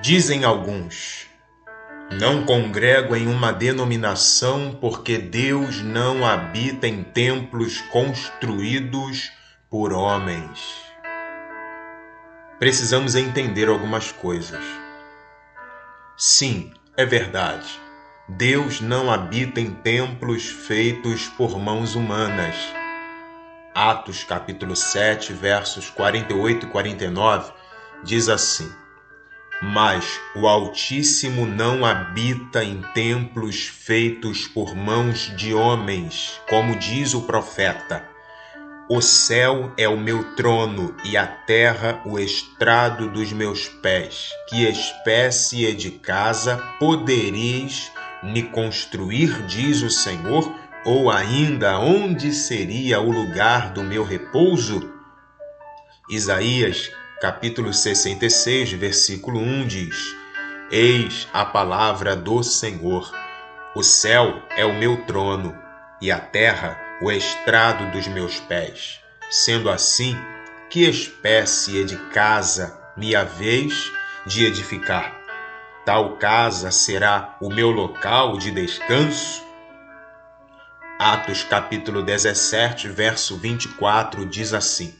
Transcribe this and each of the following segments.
Dizem alguns: não congrego em uma denominação porque Deus não habita em templos construídos por homens. Precisamos entender algumas coisas. Sim, é verdade. Deus não habita em templos feitos por mãos humanas. Atos capítulo 7, versos 48 e 49, diz assim: mas o Altíssimo não habita em templos feitos por mãos de homens, como diz o profeta. O céu é o meu trono e a terra o estrado dos meus pés. Que espécie de casa podereis me construir, diz o Senhor, ou ainda onde seria o lugar do meu repouso? Isaías capítulo 66, versículo 1 diz: eis a palavra do Senhor. O céu é o meu trono e a terra o estrado dos meus pés. Sendo assim, que espécie de casa me haveis de edificar? Tal casa será o meu local de descanso? Atos capítulo 17, verso 24 diz assim: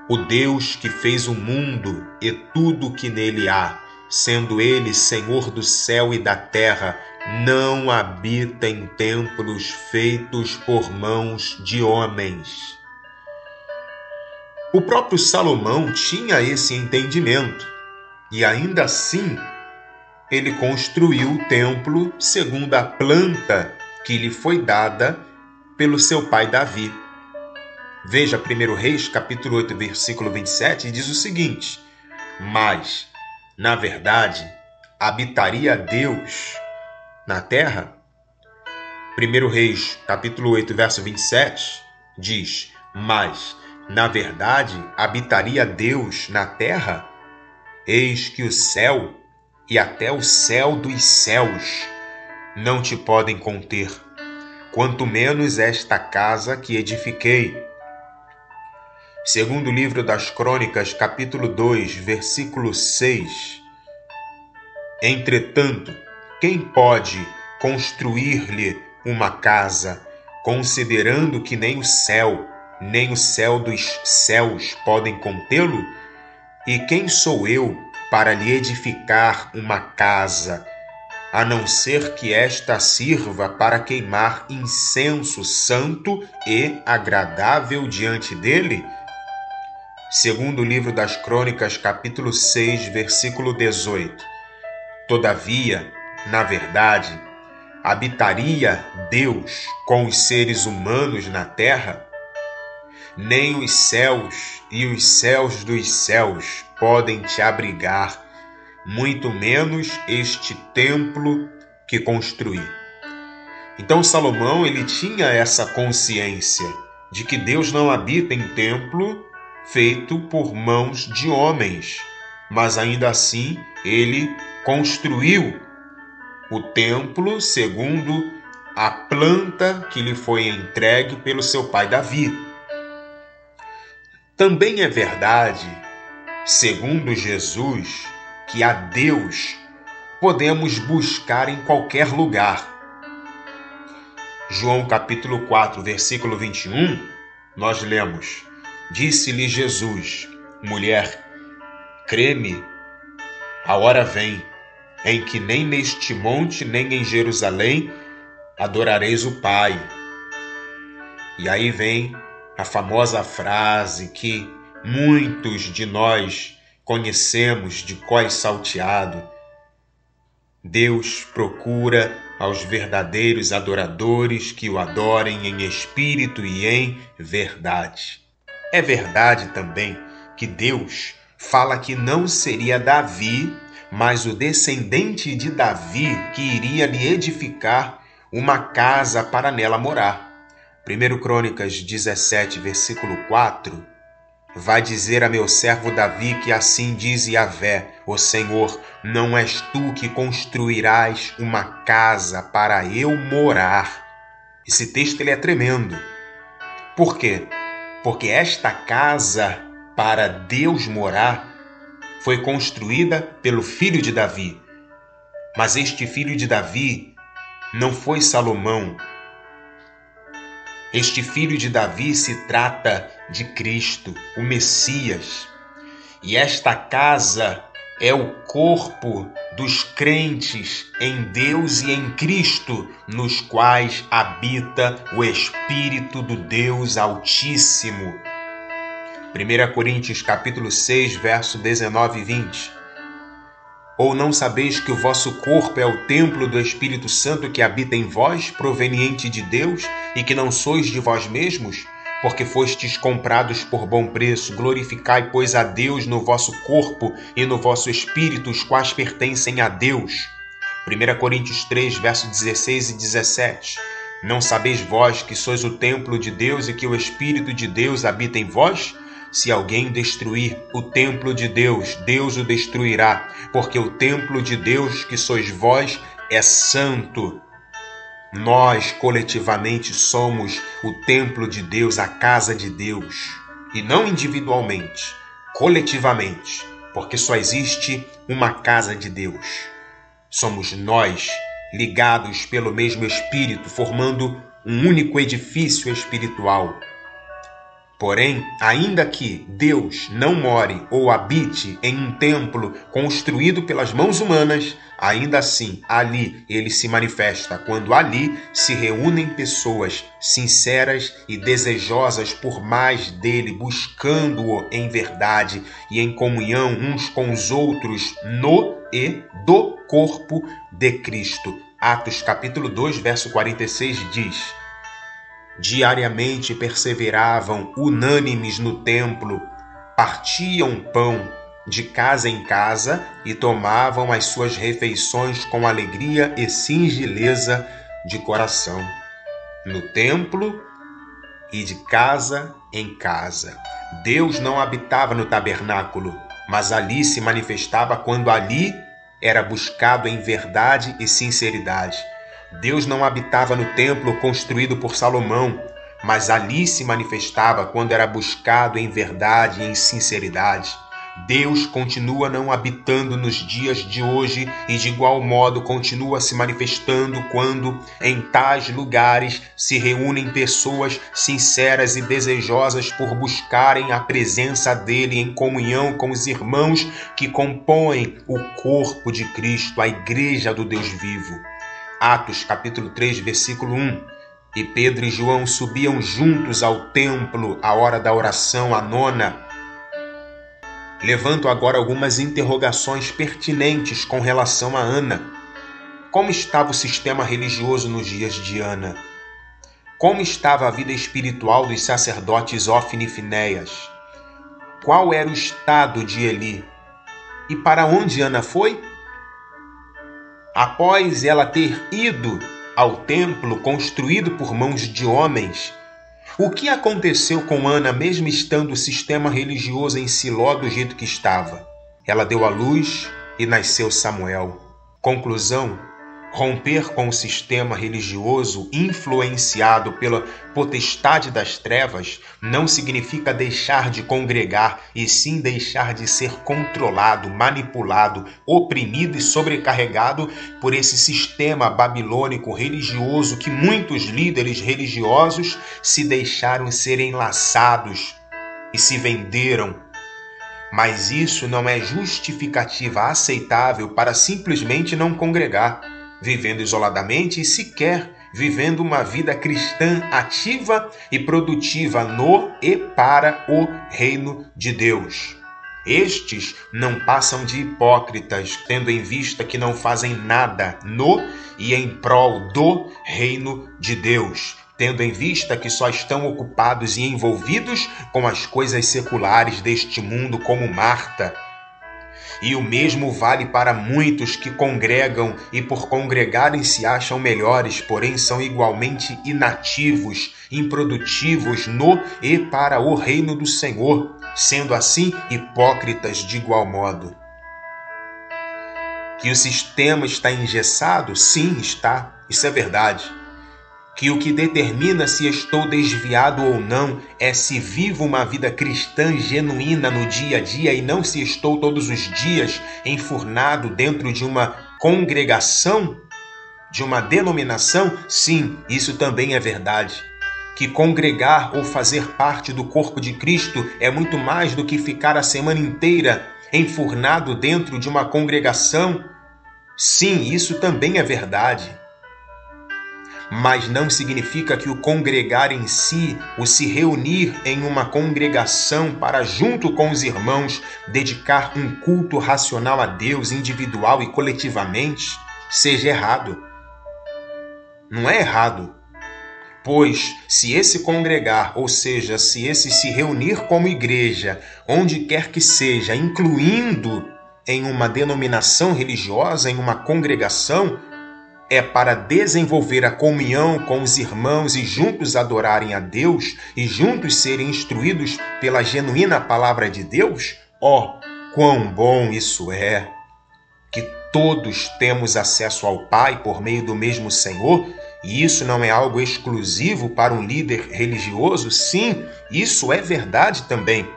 o Deus que fez o mundo e tudo o que nele há, sendo ele Senhor do céu e da terra, não habita em templos feitos por mãos de homens. O próprio Salomão tinha esse entendimento, e ainda assim ele construiu o templo segundo a planta que lhe foi dada pelo seu pai Davi. Veja 1 Reis, capítulo 8, versículo 27, diz o seguinte: mas, na verdade, habitaria Deus na terra? 1 Reis, capítulo 8, verso 27, diz: mas, na verdade, habitaria Deus na terra? Eis que o céu e até o céu dos céus não te podem conter, quanto menos esta casa que edifiquei. Segundo o livro das Crônicas, capítulo 2, versículo 6. Entretanto, quem pode construir-lhe uma casa, considerando que nem o céu dos céus podem contê-lo? E quem sou eu para lhe edificar uma casa, a não ser que esta sirva para queimar incenso santo e agradável diante dele? Segundo o livro das Crônicas, capítulo 6, versículo 18. Todavia, na verdade, habitaria Deus com os seres humanos na terra? Nem os céus e os céus dos céus podem te abrigar, muito menos este templo que construí. Então Salomão, ele tinha essa consciência de que Deus não habita em templo feito por mãos de homens, mas ainda assim ele construiu o templo segundo a planta que lhe foi entregue pelo seu pai Davi. Também é verdade, segundo Jesus, que a Deus podemos buscar em qualquer lugar. João capítulo 4, versículo 21, nós lemos: disse-lhe Jesus: mulher, crê-me, a hora vem em que nem neste monte, nem em Jerusalém adorareis o Pai. E aí vem a famosa frase que muitos de nós conhecemos de cós salteado: Deus procura aos verdadeiros adoradores que o adorem em espírito e em verdade. É verdade também que Deus fala que não seria Davi, mas o descendente de Davi que iria lhe edificar uma casa para nela morar. 1 Crônicas 17, versículo 4, vai dizer a meu servo Davi que assim diz Yahvé, o Senhor: não és tu que construirás uma casa para eu morar. Esse texto ele é tremendo. Por quê? Porque esta casa para Deus morar foi construída pelo filho de Davi. Mas este filho de Davi não foi Salomão. Este filho de Davi se trata de Cristo, o Messias. E esta casa é o corpo dos crentes em Deus e em Cristo, nos quais habita o Espírito do Deus Altíssimo. 1 Coríntios capítulo 6, verso 19 e 20. Ou não sabeis que o vosso corpo é o templo do Espírito Santo que habita em vós, proveniente de Deus, e que não sois de vós mesmos? Porque fostes comprados por bom preço. Glorificai, pois, a Deus no vosso corpo e no vosso espírito, os quais pertencem a Deus. 1 Coríntios 3, verso 16 e 17. Não sabeis vós que sois o templo de Deus e que o Espírito de Deus habita em vós? Se alguém destruir o templo de Deus, Deus o destruirá, porque o templo de Deus, que sois vós, é santo. Nós, coletivamente, somos o templo de Deus, a casa de Deus. E não individualmente, coletivamente, porque só existe uma casa de Deus. Somos nós, ligados pelo mesmo Espírito, formando um único edifício espiritual. Porém, ainda que Deus não more ou habite em um templo construído pelas mãos humanas, ainda assim, ali ele se manifesta, quando ali se reúnem pessoas sinceras e desejosas por mais dele, buscando-o em verdade e em comunhão uns com os outros no e do corpo de Cristo. Atos capítulo 2, verso 46 diz: diariamente perseveravam unânimes no templo, partiam pão de casa em casa e tomavam as suas refeições com alegria e singeleza de coração, no templo e de casa em casa. Deus não habitava no tabernáculo, mas ali se manifestava quando ali era buscado em verdade e sinceridade. Deus não habitava no templo construído por Salomão, mas ali se manifestava quando era buscado em verdade e em sinceridade. Deus continua não habitando nos dias de hoje e de igual modo continua se manifestando quando em tais lugares se reúnem pessoas sinceras e desejosas por buscarem a presença dele em comunhão com os irmãos que compõem o corpo de Cristo, a igreja do Deus vivo. Atos capítulo 3, versículo 1. E Pedro e João subiam juntos ao templo à hora da oração, a nona. Levanto agora algumas interrogações pertinentes com relação a Ana. Como estava o sistema religioso nos dias de Ana? Como estava a vida espiritual dos sacerdotes Ofni e Finéias? Qual era o estado de Eli? E para onde Ana foi? Após ela ter ido ao templo construído por mãos de homens, o que aconteceu com Ana, mesmo estando o sistema religioso em Siló do jeito que estava? Ela deu à luz e nasceu Samuel. Conclusão: romper com o sistema religioso influenciado pela potestade das trevas não significa deixar de congregar, e sim deixar de ser controlado, manipulado, oprimido e sobrecarregado por esse sistema babilônico religioso que muitos líderes religiosos se deixaram ser enlaçados e se venderam. Mas isso não é justificativa aceitável para simplesmente não congregar, vivendo isoladamente e sequer vivendo uma vida cristã ativa e produtiva no e para o reino de Deus. Estes não passam de hipócritas, tendo em vista que não fazem nada no e em prol do reino de Deus, tendo em vista que só estão ocupados e envolvidos com as coisas seculares deste mundo, como Marta. E o mesmo vale para muitos que congregam e por congregarem se acham melhores, porém são igualmente inativos, improdutivos no e para o reino do Senhor, sendo assim hipócritas de igual modo. Que o sistema está engessado? Sim, está. Isso é verdade. que o que determina se estou desviado ou não é se vivo uma vida cristã genuína no dia a dia e não se estou todos os dias enfurnado dentro de uma congregação, de uma denominação? Sim, isso também é verdade. Que congregar ou fazer parte do corpo de Cristo é muito mais do que ficar a semana inteira enfurnado dentro de uma congregação. Sim, isso também é verdade. Mas não significa que o congregar em si, o se reunir em uma congregação para, junto com os irmãos, dedicar um culto racional a Deus, individual e coletivamente, seja errado. Não é errado. Pois, se esse congregar, ou seja, se esse se reunir como igreja, onde quer que seja, incluindo em uma denominação religiosa, em uma congregação, é para desenvolver a comunhão com os irmãos e juntos adorarem a Deus e juntos serem instruídos pela genuína palavra de Deus, quão bom isso é! Que todos temos acesso ao Pai por meio do mesmo Senhor, e isso não é algo exclusivo para um líder religioso? Sim, isso é verdade também.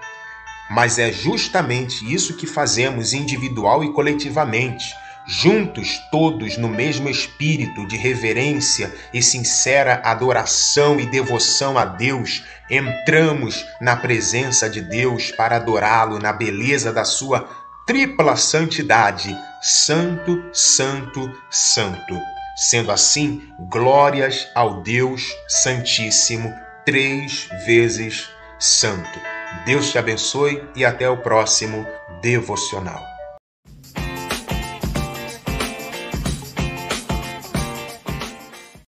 Mas é justamente isso que fazemos individual e coletivamente, juntos todos no mesmo espírito de reverência e sincera adoração e devoção a Deus, entramos na presença de Deus para adorá-lo na beleza da sua tripla santidade, santo, santo, santo. Sendo assim, glórias ao Deus Santíssimo, 3 vezes santo. Deus te abençoe e até o próximo devocional.